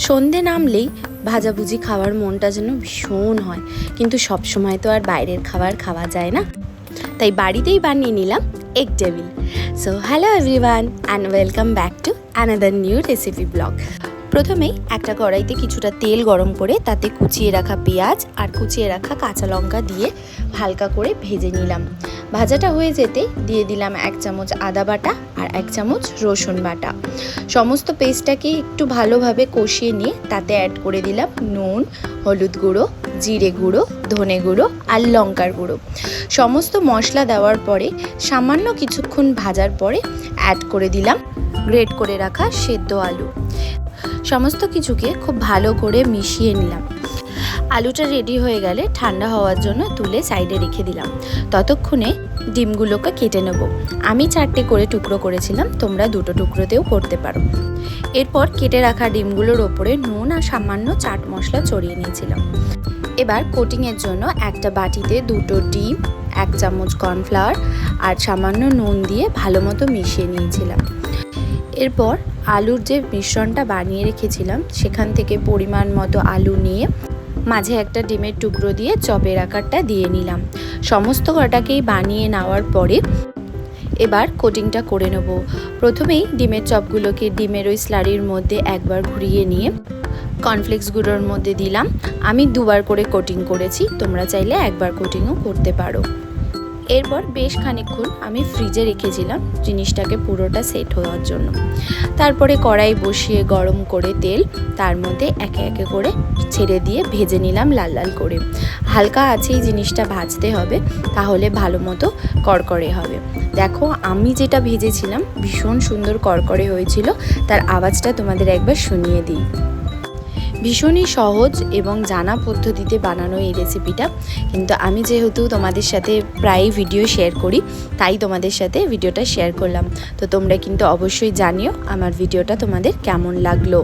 সন্ধে নামলেই ভাজাভুজি খাওয়ার মনটা যেন ভীষণ হয়, কিন্তু সব সময় তো আর বাইরের খাবার খাওয়া যায় না, তাই বাড়িতেই বানিয়ে নিলাম egg table. So hello everyone and welcome back to another new recipe blog. প্রথমেই একটা কড়াইতে কিছুটা তেল গরম করে তাতে কুচিয়ে রাখা পেঁয়াজ আর কুচিয়ে রাখা কাঁচা লঙ্কা দিয়ে হালকা করে ভেজে নিলাম। ভাজাটা হয়ে যেতে দিয়ে দিলাম 1 চামচ আদা বাটা আর 1 চামচ রসুন বাটা। সমস্ত পেস্টটাকে একটু ভালোভাবে কষিয়ে নিয়ে তাতে অ্যাড করে দিলাম নুন, হলুদ গুঁড়ো, জিরে গুঁড়ো, ধনে গুঁড়ো আর লঙ্কার গুঁড়ো। সমস্ত মশলা দেওয়ার পরে সামান্য কিছুক্ষণ ভাজার পরে অ্যাড করে দিলাম গ্রেট করে রাখা সেদ্ধ আলু। সমস্ত কিছুকে খুব ভালো করে মিশিয়ে নিলাম। আলুটা রেডি হয়ে গেলে ঠান্ডা হওয়ার জন্য তুলে সাইডে রেখে দিলাম। ততক্ষণে ডিমগুলোকে কেটে নেব। আমি 4টে করে টুকরো করেছিলাম, তোমরা 2টো টুকরোতেও করতে পারো। এরপর কেটে রাখা ডিমগুলোর ওপরে নুন আর সামান্য চাট মশলা ছড়িয়ে নিয়েছিলাম। এবার কোটিংয়ের জন্য একটা বাটিতে 2টো ডিম, 1 চামচ কর্নফ্লাওয়ার আর সামান্য নুন দিয়ে ভালো মতো মিশিয়ে নিয়েছিলাম। এরপর আলুর যে মিশ্রণটা বানিয়ে রেখেছিলাম সেখান থেকে পরিমাণ মতো আলু নিয়ে মাঝে একটা ডিমের টুকরো দিয়ে চপের আকারটা দিয়ে নিলাম। সমস্ত কটাকেই বানিয়ে নেওয়ার পরে এবার কোটিংটা করে নেব। প্রথমেই ডিমের চপগুলোকে ডিমের ওই স্লারির মধ্যে একবার ঘুরিয়ে নিয়ে কর্নফ্লেক্স গুঁড়োর মধ্যে দিলাম। আমি 2বার করে কোটিং করেছি, তোমরা চাইলে একবার কোটিংও করতে পারো। এরপর বেশ খানিকক্ষণ আমি ফ্রিজে রেখেছিলাম জিনিসটাকে পুরোটা সেট হওয়ার জন্য। তারপরে কড়াই বসিয়ে গরম করে তেল, তার মধ্যে একে একে করে ছেড়ে দিয়ে ভেজে নিলাম লাল লাল করে। হালকা আঁচেই জিনিসটা ভাজতে হবে, তাহলে ভালো মতো কড়কড়ে হবে। দেখো আমি যেটা ভেজেছিলাম ভীষণ সুন্দর কড়কড়ে হয়েছিল, তার আওয়াজটা তোমাদের একবার শুনিয়ে দিই। ভীষণই সহজ এবং জানা পদ্ধতিতে বানানো এই রেসিপিটা, কিন্তু আমি যেহেতু তোমাদের সাথে প্রায় ভিডিও শেয়ার করি তাই তোমাদের সাথে ভিডিওটা শেয়ার করলাম। তো তোমরা কিন্তু অবশ্যই জানিও আমার ভিডিওটা তোমাদের কেমন লাগলো।